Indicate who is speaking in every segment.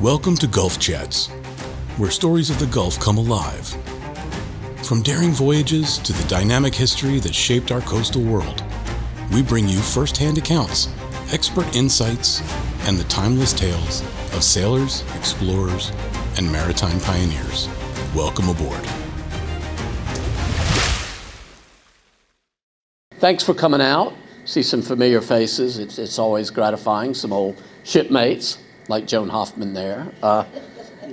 Speaker 1: Welcome to GulfChats, where stories of the Gulf come alive. From daring voyages to the dynamic history that shaped our coastal world, we bring you first-hand accounts, expert insights, and the timeless tales of sailors, explorers, and maritime pioneers. Welcome aboard.
Speaker 2: Thanks for coming out. See some familiar faces. It's always gratifying. Some old shipmates like Joan Hoffman there.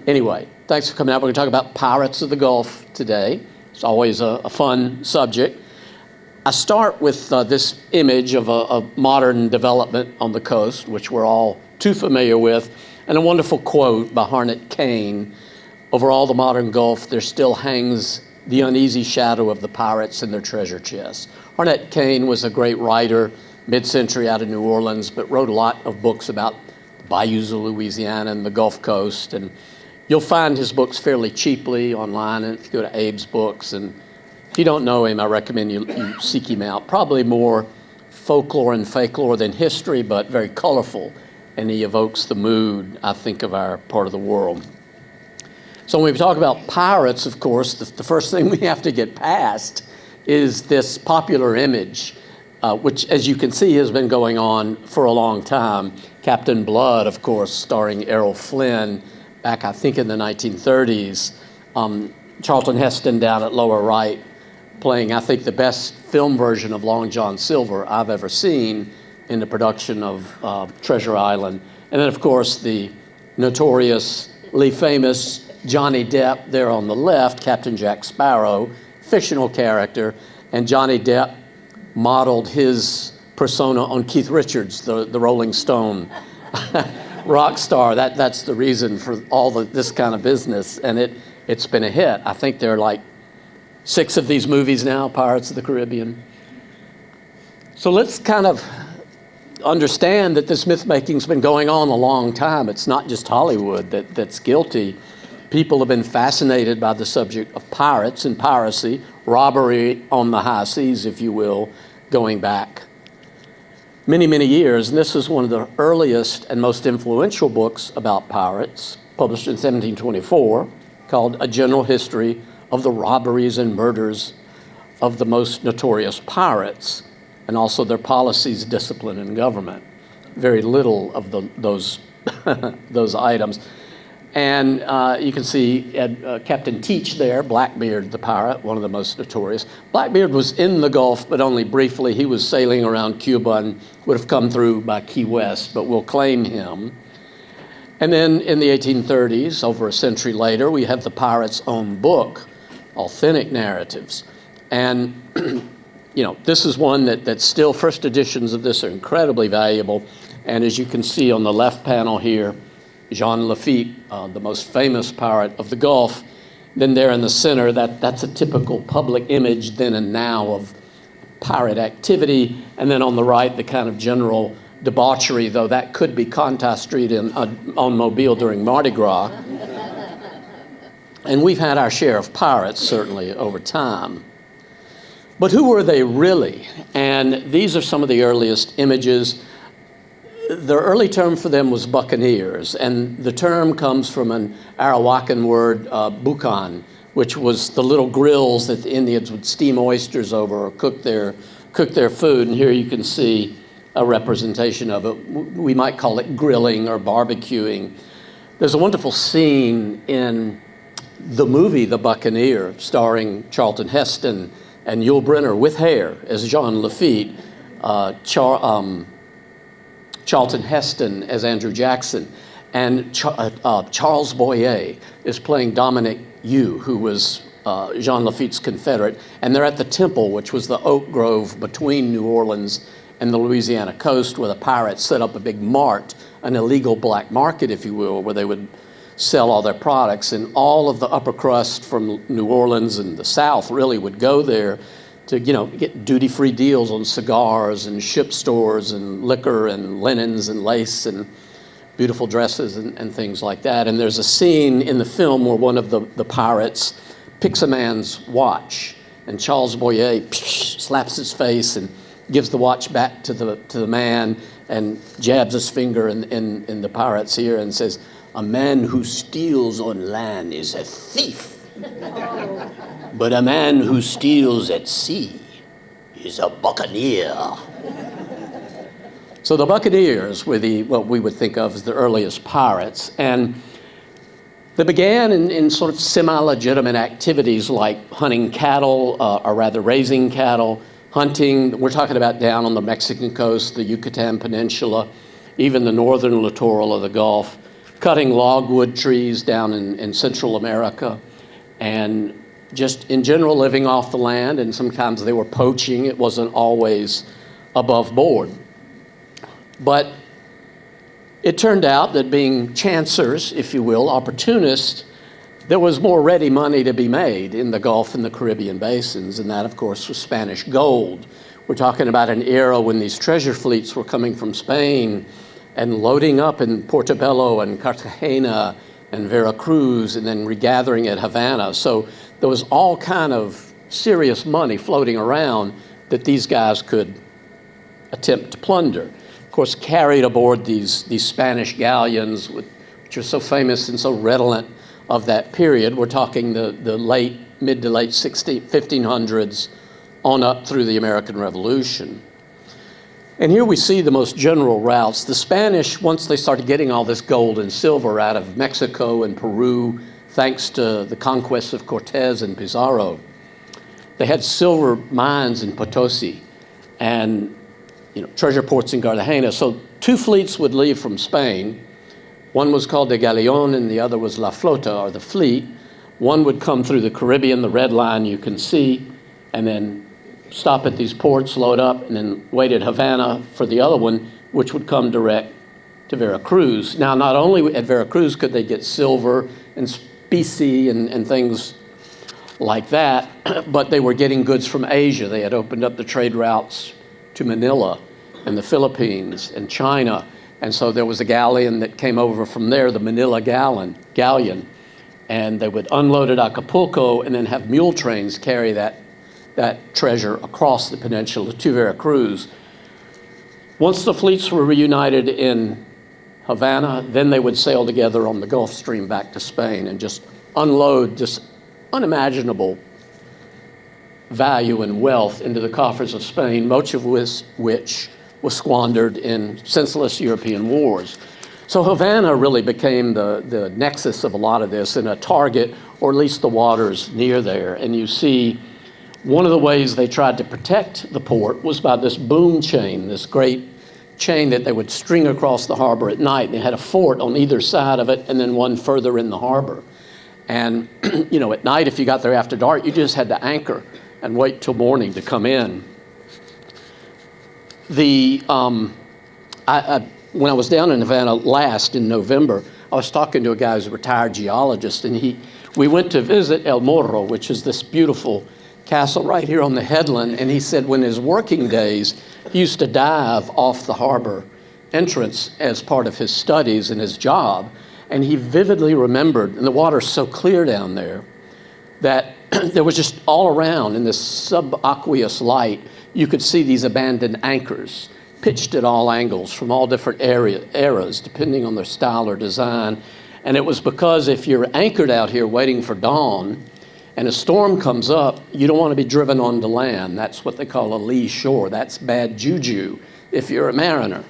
Speaker 2: Anyway, thanks for coming out. We're going to talk about pirates of the Gulf today. It's always a fun subject. I start with this image of a modern development on the coast, which we're all too familiar with, and a wonderful quote by Harnett Kane. Over all the modern Gulf, there still hangs the uneasy shadow of the pirates and their treasure chests. Harnett Kane was a great writer, mid-century out of New Orleans, but wrote a lot of books about the bayous of Louisiana and the Gulf Coast. And you'll find his books fairly cheaply online, and if you go to Abe's Books. And if you don't know him, I recommend you seek him out. Probably more folklore and fakelore than history, but very colorful. And he evokes the mood, I think, of our part of the world. So when we talk about pirates, of course, the first thing we have to get past is this popular image, which, as you can see, has been going on for a long time. Captain Blood, of course, starring Errol Flynn, back, I think, in the 1930s. Charlton Heston down at lower right, playing, I think, the best film version of Long John Silver I've ever seen in the production of Treasure Island. And then, of course, the notoriously famous Johnny Depp there on the left, Captain Jack Sparrow, fictional character, and Johnny Depp modeled his persona on Keith Richards, the Rolling Stone rock star. That's the reason for all this kind of business, and it's been a hit. I think there are like 6 of these movies now, Pirates of the Caribbean. So let's kind of understand that this myth-making's been going on a long time. It's not just Hollywood that's guilty. People have been fascinated by the subject of pirates and piracy, robbery on the high seas, if you will, going back many, many years. And this is one of the earliest and most influential books about pirates, published in 1724, called A General History of the Robberies and Murders of the Most Notorious Pirates, and also their policies, discipline, and government. Very little of those items. And you can see Captain Teach there, Blackbeard the pirate, one of the most notorious. Blackbeard was in the Gulf, but only briefly. He was sailing around Cuba and would have come through by Key West, but we'll claim him. And then in the 1830s, over a century later, we have the pirate's own book, Authentic Narratives. And this is one that's still, first editions of this are incredibly valuable. And as you can see on the left panel here, Jean Lafitte, the most famous pirate of the Gulf. Then there in the center, that's a typical public image then and now of pirate activity. And then on the right, the kind of general debauchery, though that could be Conti Street on Mobile during Mardi Gras. And we've had our share of pirates, certainly, over time. But who were they really? And these are some of the earliest images. The early term for them was buccaneers, and the term comes from an Arawakan word, bucan, which was the little grills that the Indians would steam oysters over or cook their food. And here you can see a representation of it. We might call it grilling or barbecuing. There's a wonderful scene in the movie The Buccaneer, starring Charlton Heston and Yul Brynner with hair as Jean Lafitte, Charlton Heston as Andrew Jackson, and Charles Boyer is playing Dominic Yu, who was Jean Lafitte's Confederate, and they're at the Temple, which was the oak grove between New Orleans and the Louisiana coast, where the pirates set up a big mart, an illegal black market, if you will, where they would sell all their products, and all of the upper crust from New Orleans and the South really would go there to get duty-free deals on cigars and ship stores and liquor and linens and lace and beautiful dresses and things like that. And there's a scene in the film where one of the pirates picks a man's watch, and Charles Boyer slaps his face and gives the watch back to the man, and jabs his finger in the pirate's ear and says, "A man who steals on land is a thief, but a man who steals at sea is a buccaneer." So the buccaneers were what we would think of as the earliest pirates, and they began in sort of semi-legitimate activities like hunting cattle, or rather raising cattle, hunting. We're talking about down on the Mexican coast, the Yucatan Peninsula, even the northern littoral of the Gulf, cutting logwood trees down in Central America, and just in general living off the land, and sometimes they were poaching. It wasn't always above board. But it turned out that being chancers, if you will, opportunists, there was more ready money to be made in the Gulf and the Caribbean basins, and that, of course, was Spanish gold. We're talking about an era when these treasure fleets were coming from Spain and loading up in Portobello and Cartagena and Veracruz and then regathering at Havana. So there was all kind of serious money floating around that these guys could attempt to plunder. Of course, carried aboard these Spanish galleons, which are so famous and so redolent of that period. We're talking the mid to late 1500s on up through the American Revolution. And here we see the most general routes. The Spanish, once they started getting all this gold and silver out of Mexico and Peru, thanks to the conquests of Cortez and Pizarro, they had silver mines in Potosi and treasure ports in Cartagena. So two fleets would leave from Spain. One was called the Galeon and the other was La Flota, or the fleet. One would come through the Caribbean, the red line you can see, and then stop at these ports, load up, and then wait at Havana for the other one, which would come direct to Veracruz. Now, not only at Veracruz could they get silver and specie and things like that, but they were getting goods from Asia. They had opened up the trade routes to Manila and the Philippines and China. And so there was a galleon that came over from there, the Manila galleon, and they would unload at Acapulco and then have mule trains carry that treasure across the peninsula to Veracruz. Once the fleets were reunited in Havana, then they would sail together on the Gulf Stream back to Spain and just unload this unimaginable value and wealth into the coffers of Spain, much of which was squandered in senseless European wars. So Havana really became the nexus of a lot of this and a target, or at least the waters near there. And you see one of the ways they tried to protect the port was by this boom chain, this great chain that they would string across the harbor at night. They had a fort on either side of it and then one further in the harbor. And at night, if you got there after dark, you just had to anchor and wait till morning to come in. When I was down in Havana last in November, I was talking to a guy who's a retired geologist, and we went to visit El Morro, which is this beautiful castle right here on the headland, and he said when his working days, he used to dive off the harbor entrance as part of his studies and his job, and he vividly remembered, and the water's so clear down there, that there was just all around in this subaqueous light, you could see these abandoned anchors pitched at all angles from all different eras, depending on their style or design. And it was because if you're anchored out here waiting for dawn and a storm comes up, you don't want to be driven onto land. That's what they call a lee shore. That's bad juju if you're a mariner.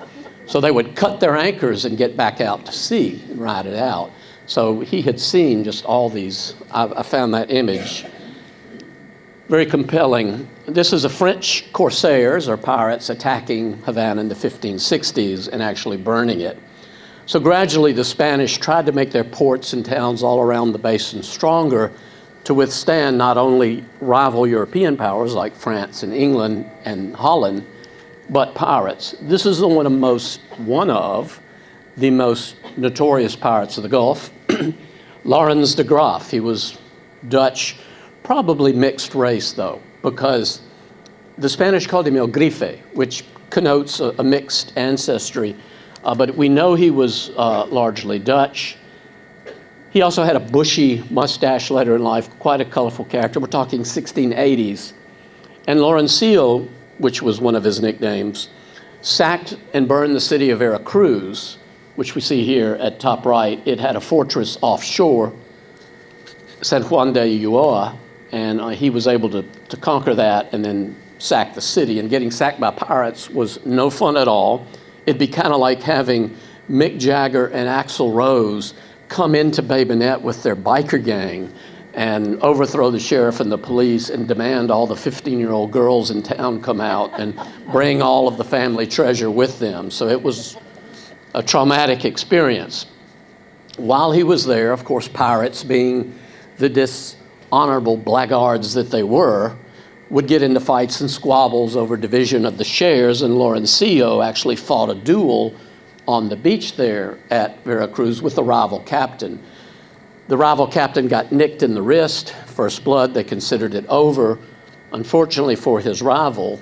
Speaker 2: So they would cut their anchors and get back out to sea and ride it out. So he had seen just all these. I found that image very compelling. This is a French corsairs or pirates attacking Havana in the 1560s and actually burning it. So gradually the Spanish tried to make their ports and towns all around the basin stronger to withstand not only rival European powers like France and England and Holland, but pirates. This is one of the most notorious pirates of the Gulf, Laurens de Graaf. He was Dutch, probably mixed race though, because the Spanish called him El Grife, which connotes a mixed ancestry, but we know he was largely Dutch. He also had a bushy mustache later in life, quite a colorful character. We're talking 1680s. And Laurencio, which was one of his nicknames, sacked and burned the city of Veracruz, which we see here at top right. It had a fortress offshore, San Juan de Ulloa, and he was able to conquer that and then sack the city. And getting sacked by pirates was no fun at all. It'd be kind of like having Mick Jagger and Axl Rose come into Bay Minette with their biker gang and overthrow the sheriff and the police and demand all the 15-year-old girls in town come out and bring all of the family treasure with them. So it was a traumatic experience. While he was there, of course, pirates, being the dishonorable blackguards that they were, would get into fights and squabbles over division of the shares, and Laurencio actually fought a duel on the beach there at Veracruz with the rival captain. The rival captain got nicked in the wrist, first blood, they considered it over. Unfortunately for his rival,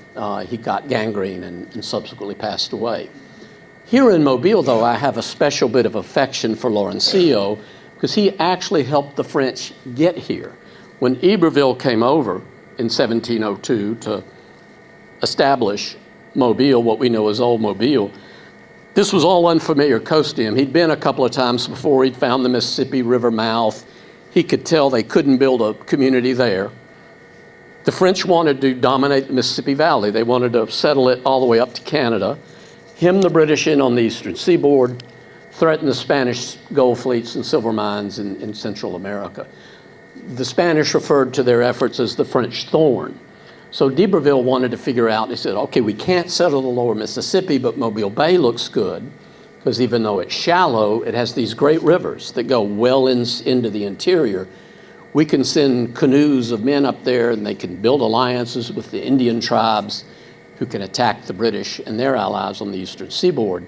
Speaker 2: he got gangrene and subsequently passed away. Here in Mobile, though, I have a special bit of affection for Laurencio because he actually helped the French get here. When Iberville came over in 1702 to establish Mobile, what we know as Old Mobile, this was all unfamiliar coast to him. He'd been a couple of times before. He'd found the Mississippi River mouth. He could tell they couldn't build a community there. The French wanted to dominate the Mississippi Valley. They wanted to settle it all the way up to Canada, hem the British in on the eastern seaboard, threaten the Spanish gold fleets and silver mines in Central America. The Spanish referred to their efforts as the French Thorn. So d'Iberville wanted to figure out, he said, okay, we can't settle the lower Mississippi, but Mobile Bay looks good, because even though it's shallow, it has these great rivers that go well into the interior. We can send canoes of men up there, and they can build alliances with the Indian tribes who can attack the British and their allies on the eastern seaboard.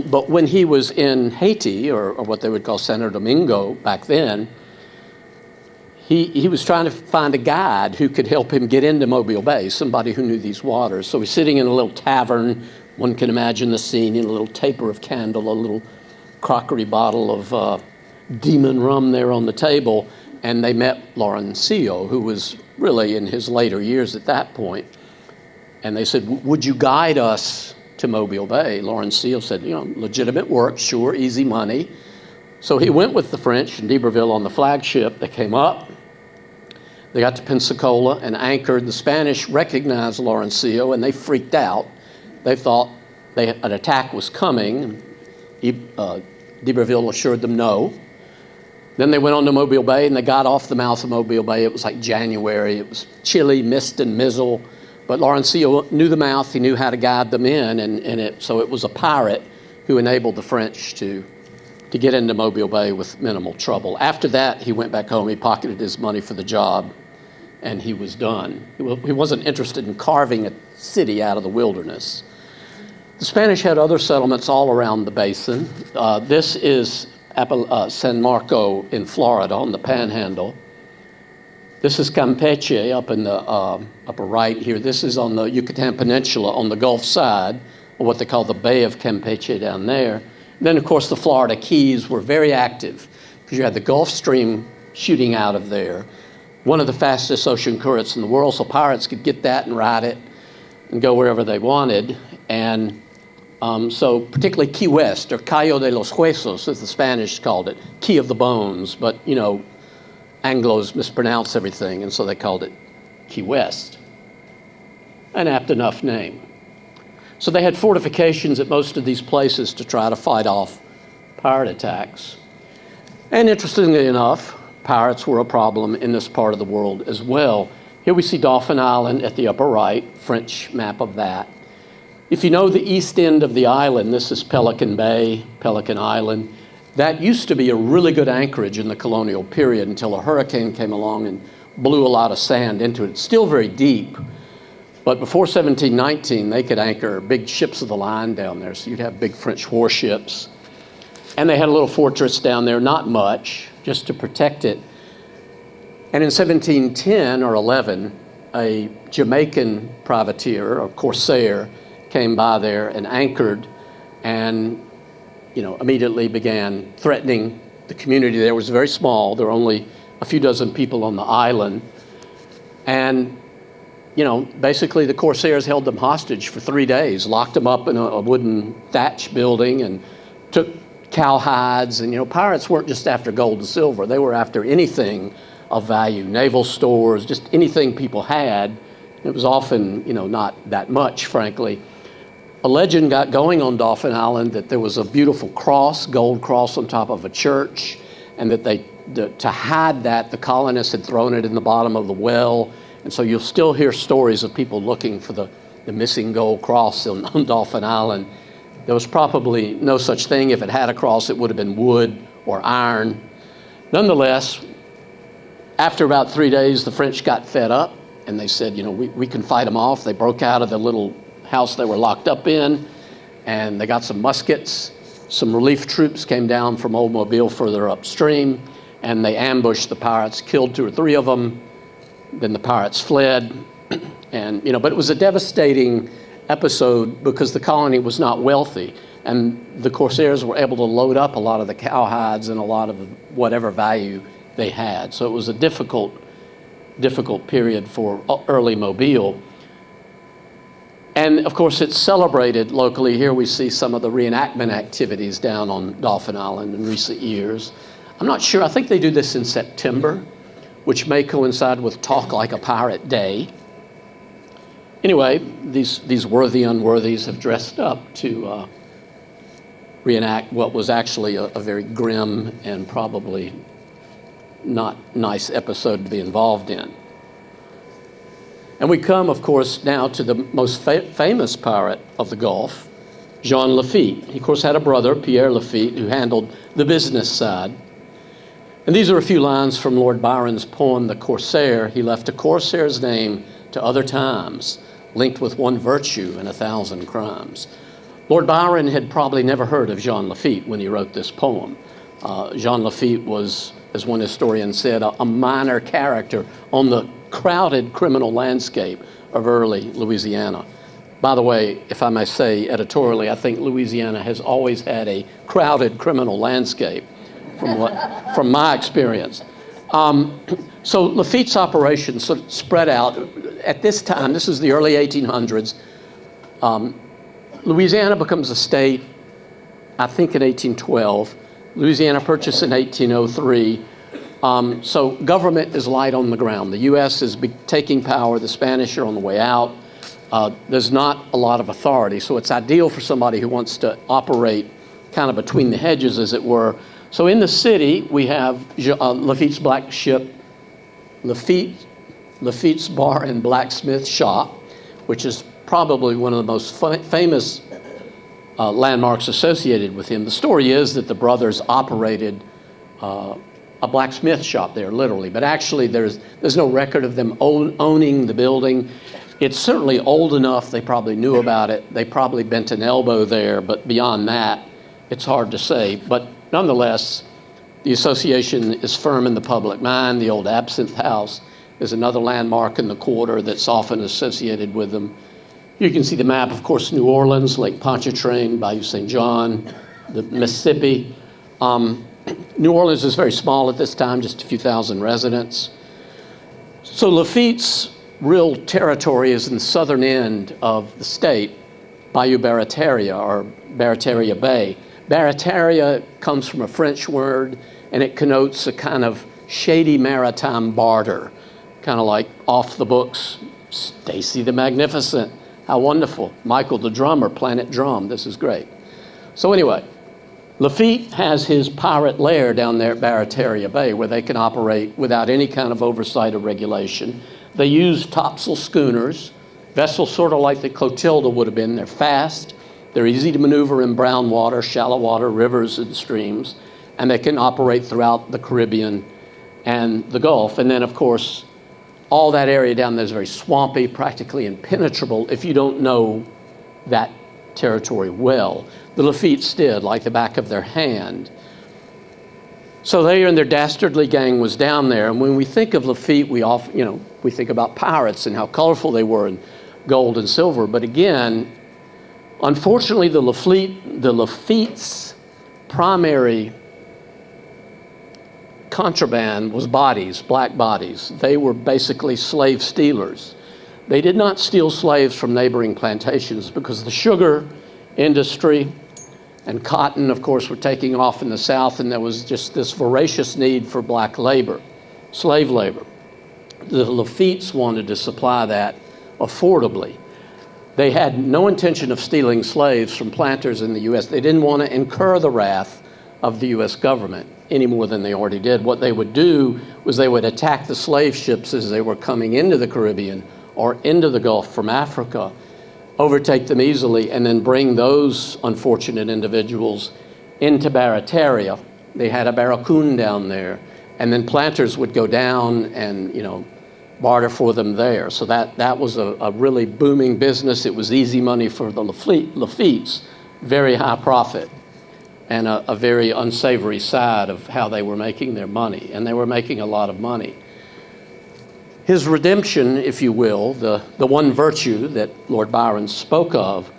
Speaker 2: But when he was in Haiti, or what they would call Santo Domingo back then, he was trying to find a guide who could help him get into Mobile Bay, somebody who knew these waters. So he's sitting in a little tavern. One can imagine the scene, in a little taper of candle, a little crockery bottle of demon rum there on the table, and they met Laurencio, who was really in his later years at that point. And they said, would you guide us to Mobile Bay? Laurencio said, legitimate work, sure, easy money. So he went with the French and d'Iberville on the flagship. They came up. They got to Pensacola and anchored. The Spanish recognized Laurencio, and they freaked out. They thought an attack was coming. D'Iberville assured them no. Then they went on to Mobile Bay, and they got off the mouth of Mobile Bay. It was like January. It was chilly, mist and mizzle. But Laurencio knew the mouth. He knew how to guide them in, so it was a pirate who enabled the French to get into Mobile Bay with minimal trouble. After that, he went back home. He pocketed his money for the job, and he was done. He wasn't interested in carving a city out of the wilderness. The Spanish had other settlements all around the basin. This is San Marco in Florida on the Panhandle. This is Campeche up in the upper right here. This is on the Yucatan Peninsula on the Gulf side, or what they call the Bay of Campeche down there. And then, of course, the Florida Keys were very active because you had the Gulf Stream shooting out of there, one of the fastest ocean currents in the world, so pirates could get that and ride it and go wherever they wanted. And so particularly Key West, or Cayo de los Huesos, as the Spanish called it, Key of the Bones, but, Anglos mispronounce everything, and so they called it Key West. An apt enough name. So they had fortifications at most of these places to try to fight off pirate attacks. And interestingly enough, pirates were a problem in this part of the world as well. Here we see Dauphin Island at the upper right, French map of that. If you know the east end of the island, this is Pelican Bay, Pelican Island. That used to be a really good anchorage in the colonial period until a hurricane came along and blew a lot of sand into it. It's still very deep. But before 1719, they could anchor big ships of the line down there. So you'd have big French warships. And they had a little fortress down there, not much, just to protect it. And in 1710 or 11, a Jamaican privateer or corsair came by there and anchored and, immediately began threatening the community there. It was very small. There were only a few dozen people on the island. And basically the Corsairs held them hostage for 3 days, locked them up in a wooden thatch building, and took cowhides. And, pirates weren't just after gold and silver. They were after anything of value, naval stores, just anything people had. It was often, not that much, frankly. A legend got going on Dauphin Island that there was a beautiful cross, gold cross on top of a church, and that to hide that, the colonists had thrown it in the bottom of the well. And so you'll still hear stories of people looking for the missing gold cross on Dauphin Island. There was probably no such thing. If it had a cross, it would have been wood or iron. Nonetheless, after about 3 days, the French got fed up, and they said, we can fight them off. They broke out of the little house they were locked up in, and they got some muskets. Some relief troops came down from Old Mobile further upstream, and they ambushed the pirates, killed 2 or 3 of them. Then the pirates fled, and but it was a devastating episode because the colony was not wealthy, and the Corsairs were able to load up a lot of the cowhides and a lot of whatever value they had. So it was a difficult period for early Mobile. And of course, it's celebrated locally. Here we see some of the reenactment activities down on Dauphin Island in recent years. I'm not sure. I think they do this in September, which may coincide with Talk Like a Pirate Day. Anyway, these worthy unworthies have dressed up to reenact what was actually a very grim and probably not nice episode to be involved in. And we come, of course, now to the most famous pirate of the Gulf, Jean Lafitte. He, of course, had a brother, Pierre Lafitte, who handled the business side. And these are a few lines from Lord Byron's poem, The Corsair. He left a corsair's name to other times, linked with one virtue and 1,000 crimes. Lord Byron had probably never heard of Jean Lafitte when he wrote this poem. Jean Lafitte was, as one historian said, a minor character on the crowded criminal landscape of early Louisiana. By the way, if I may say editorially, I think Louisiana has always had a crowded criminal landscape from my experience. So Lafitte's operations sort of spread out. At this time, this is the early 1800s, Louisiana becomes a state, I think in 1812. Louisiana purchased in 1803. So government is light on the ground. The U.S. is taking power. The Spanish are on the way out. There's not a lot of authority, so it's ideal for somebody who wants to operate kind of between the hedges, as it were. So in the city, we have Lafitte's black ship, Lafitte's Bar and Blacksmith Shop, which is probably one of the most famous landmarks associated with him. The story is that the brothers operated a blacksmith shop there, literally, but actually there's no record of them owning the building. It's certainly old enough they probably knew about it. They probably bent an elbow there, but beyond that, it's hard to say. But nonetheless, the association is firm in the public mind. The old Absinthe House is another landmark in the quarter that's often associated with them. You can see the map, of course, New Orleans, Lake Pontchartrain, Bayou St. John, the Mississippi. New Orleans is very small at this time, just a few thousand residents. So Lafitte's real territory is in the southern end of the state, Bayou Barataria, or Barataria Bay. Barataria comes from a French word, and it connotes a kind of shady maritime barter, kind of like off the books, Stacy the Magnificent. How wonderful. Michael the drummer, Planet Drum. This is great. So anyway, Lafitte has his pirate lair down there at Barataria Bay where they can operate without any kind of oversight or regulation. They use topsail schooners, vessels sort of like the Clotilda would have been. They're fast. They're easy to maneuver in brown water, shallow water, rivers and streams, and they can operate throughout the Caribbean and the Gulf. And then, of course, all that area down there is very swampy, practically impenetrable if you don't know that territory well. The Lafittes did, like the back of their hand. So they and their dastardly gang was down there. And when we think of Lafitte, we think about pirates and how colorful they were in gold and silver. But again, unfortunately, the Lafitte's primary contraband was bodies, black bodies. They were basically slave stealers. They did not steal slaves from neighboring plantations because the sugar industry and cotton, of course, were taking off in the South, and there was just this voracious need for black labor, slave labor. The Lafitte's wanted to supply that affordably. They had no intention of stealing slaves from planters in the U.S. They didn't want to incur the wrath of the U.S. government any more than they already did. What they would do was they would attack the slave ships as they were coming into the Caribbean or into the Gulf from Africa, overtake them easily, and then bring those unfortunate individuals into Barataria. They had a barracoon down there, and then planters would go down and, barter for them there. So that was a really booming business. It was easy money for the Lafitte's, very high profit, and a very unsavory side of how they were making their money, and they were making a lot of money. His redemption, if you will, the one virtue that Lord Byron spoke of,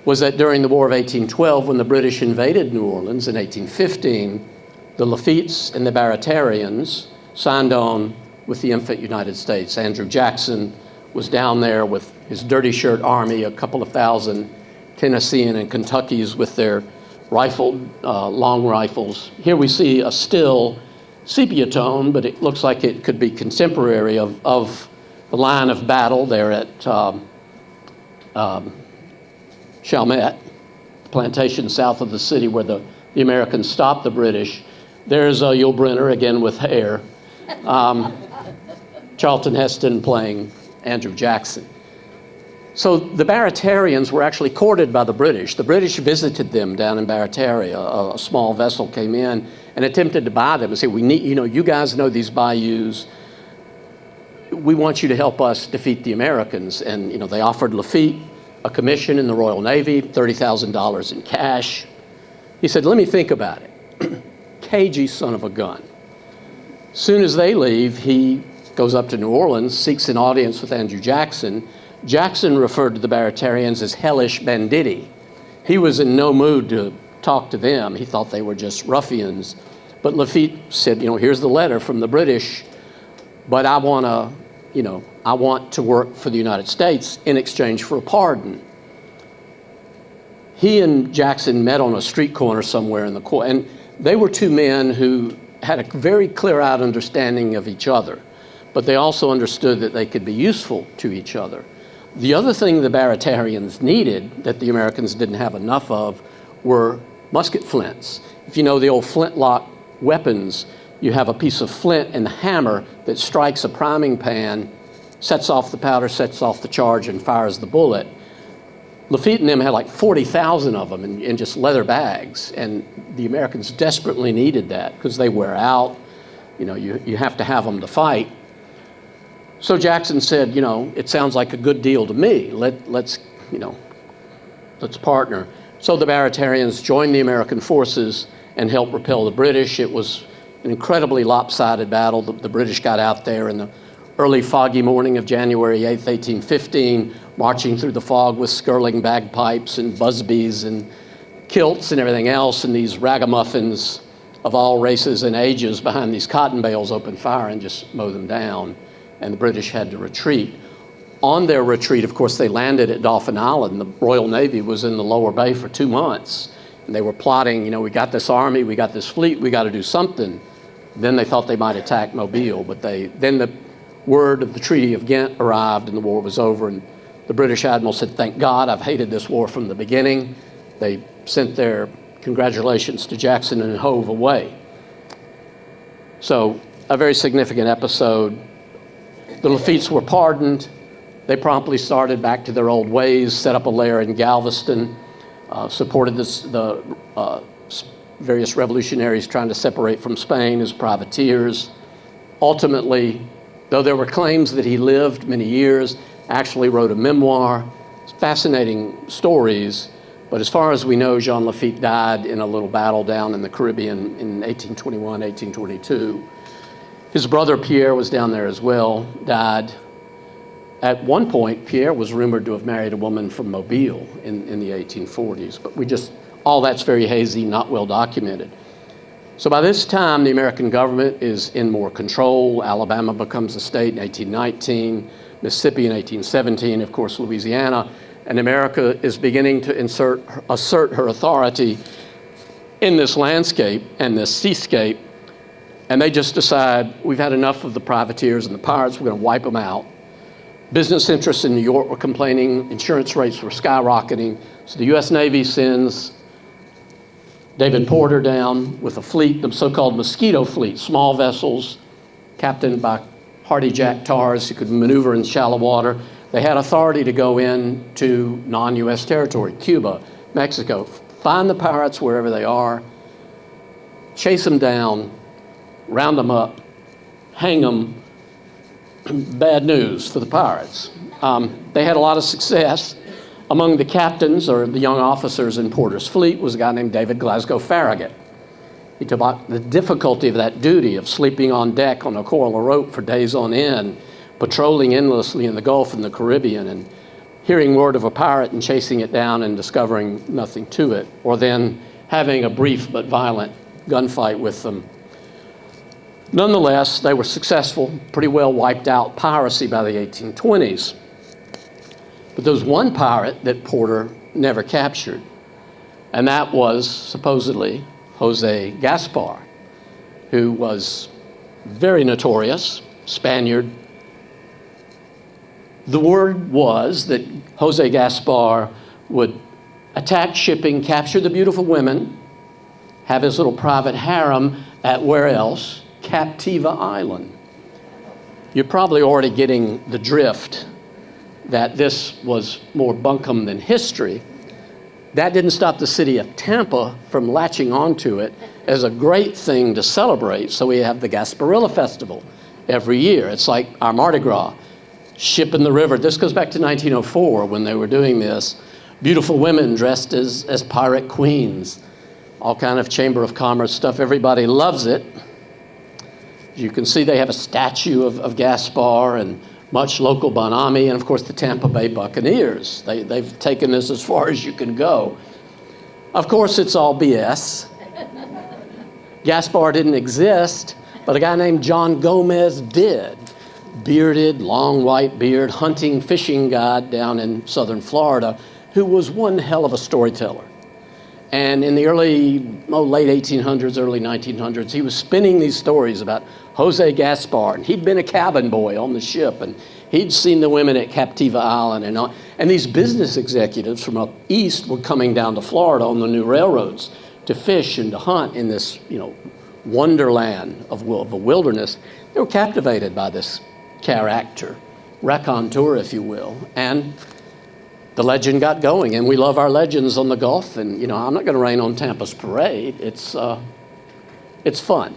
Speaker 2: was that during the War of 1812, when the British invaded New Orleans in 1815, the Lafitte's and the Baratarians signed on with the infant United States. Andrew Jackson was down there with his dirty shirt army, a couple of thousand Tennessean and Kentuckies with their long rifles. Here we see a still sepia tone, but it looks like it could be contemporary of the line of battle there at Chalmette, plantation south of the city where the Americans stopped the British. There's Yul Brynner, again with hair. Charlton Heston playing Andrew Jackson. So the Baratarians were actually courted by the British. The British visited them down in Barataria. A small vessel came in and attempted to buy them and say, we need, you guys know these bayous. We want you to help us defeat the Americans. And, they offered Lafitte a commission in the Royal Navy, $30,000 in cash. He said, let me think about it. Cagey son of a gun. Soon as they leave, he goes up to New Orleans, seeks an audience with Andrew Jackson. Jackson referred to the Baratarians as hellish banditti. He was in no mood to talk to them. He thought they were just ruffians. But Lafitte said, here's the letter from the British, but I want to work for the United States in exchange for a pardon. He and Jackson met on a street corner somewhere in the court, and they were two men who had a very clear-eyed understanding of each other, but they also understood that they could be useful to each other. The other thing the Baratarians needed that the Americans didn't have enough of were musket flints. If you know the old flintlock weapons, you have a piece of flint and a hammer that strikes a priming pan, sets off the powder, sets off the charge, and fires the bullet. Lafitte and them had like 40,000 of them in just leather bags, and the Americans desperately needed that because they wear out. You have to have them to fight. So Jackson said, it sounds like a good deal to me. Let's partner. So the Baratarians joined the American forces and helped repel the British. It was an incredibly lopsided battle. The British got out there in the early foggy morning of January 8th, 1815, marching through the fog with skirling bagpipes and busbies and kilts and everything else, and these ragamuffins of all races and ages behind these cotton bales opened fire and just mowed them down. And the British had to retreat. On their retreat, of course, they landed at Dauphin Island. The Royal Navy was in the lower bay for 2 months. And they were plotting, we got this army, we got this fleet, we got to do something. Then they thought they might attack Mobile, but then the word of the Treaty of Ghent arrived and the war was over. And the British admiral said, thank God, I've hated this war from the beginning. They sent their congratulations to Jackson and hove away. So a very significant episode. The Lafitte's were pardoned. They promptly started back to their old ways, set up a lair in Galveston, supported the various revolutionaries trying to separate from Spain as privateers. Ultimately, though there were claims that he lived many years, actually wrote a memoir. Fascinating stories, but as far as we know, Jean Lafitte died in a little battle down in the Caribbean in 1821, 1822. His brother Pierre was down there as well, died. At one point, Pierre was rumored to have married a woman from Mobile in the 1840s, but all that's very hazy, not well documented. So by this time, the American government is in more control. Alabama becomes a state in 1819. Mississippi in 1817, of course, Louisiana, and America is beginning to assert her authority in this landscape and this seascape, and they just decide, we've had enough of the privateers and the pirates, we're going to wipe them out. Business interests in New York were complaining, insurance rates were skyrocketing, so the U.S. Navy sends David Porter down with a fleet, the so-called Mosquito Fleet, small vessels, captained by hardy Jack tars who could maneuver in shallow water. They had authority to go in to non-U.S. territory, Cuba, Mexico, find the pirates wherever they are, chase them down, round them up, hang them. Bad news for the pirates. They had a lot of success. Among the captains or the young officers in Porter's fleet was a guy named David Glasgow Farragut. He talked about the difficulty of that duty of sleeping on deck on a coil of rope for days on end, patrolling endlessly in the Gulf and the Caribbean, and hearing word of a pirate and chasing it down and discovering nothing to it, or then having a brief but violent gunfight with them. Nonetheless, they were successful, pretty well wiped out piracy by the 1820s. But there was one pirate that Porter never captured, and that was supposedly Jose Gaspar, who was very notorious, Spaniard. The word was that Jose Gaspar would attack shipping, capture the beautiful women, have his little private harem at where else? Captiva Island. You're probably already getting the drift that this was more bunkum than history. That didn't stop the city of Tampa from latching onto it as a great thing to celebrate. So we have the Gasparilla Festival every year. It's like our Mardi Gras, ship in the river. This goes back to 1904 when they were doing this. Beautiful women dressed as pirate queens, all kind of Chamber of Commerce stuff. Everybody loves it. You can see they have a statue of Gaspar and much local bonhomie, and of course the Tampa Bay Buccaneers. They've taken this as far as you can go. Of course it's all BS. Gaspar didn't exist, but a guy named John Gomez did. Bearded, long white beard, hunting, fishing guide down in southern Florida, who was one hell of a storyteller. And in the late 1800s, early 1900s, he was spinning these stories about Jose Gaspar, and he'd been a cabin boy on the ship, and he'd seen the women at Captiva Island, and these business executives from up east were coming down to Florida on the new railroads to fish and to hunt in this, wonderland of a wilderness. They were captivated by this character, raconteur, if you will, and the legend got going, and we love our legends on the Gulf, and I'm not going to rain on Tampa's parade. It's fun.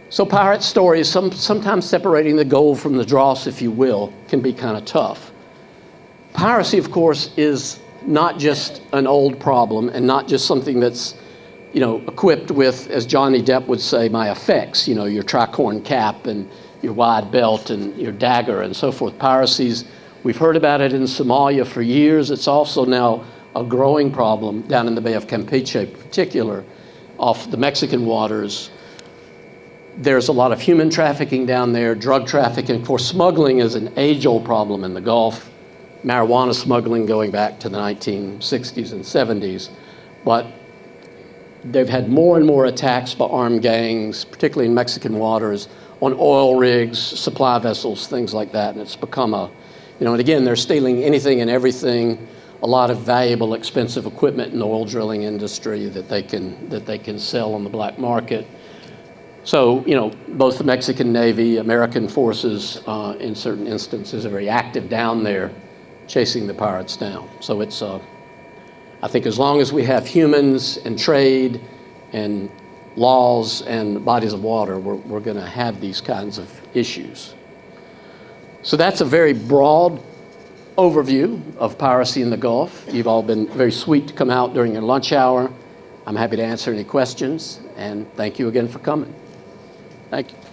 Speaker 2: So pirate stories, sometimes separating the gold from the dross, if you will, can be kind of tough. Piracy, of course, is not just an old problem and not just something that's equipped with, as Johnny Depp would say, my effects, your tricorn cap and your wide belt and your dagger and so forth. Piracy's, we've heard about it in Somalia for years. It's also now a growing problem down in the Bay of Campeche in particular, off the Mexican waters. There's a lot of human trafficking down there, drug trafficking. Of course, smuggling is an age-old problem in the Gulf. Marijuana smuggling going back to the 1960s and 70s. But they've had more and more attacks by armed gangs, particularly in Mexican waters, on oil rigs, supply vessels, things like that. And it's become and again, they're stealing anything and everything, a lot of valuable, expensive equipment in the oil drilling industry that they can sell on the black market. So, both the Mexican Navy, American forces, in certain instances, are very active down there chasing the pirates down. So it's, I think as long as we have humans and trade and laws and bodies of water, we're going to have these kinds of issues. So that's a very broad overview of piracy in the Gulf. You've all been very sweet to come out during your lunch hour. I'm happy to answer any questions, and thank you again for coming. Thank you.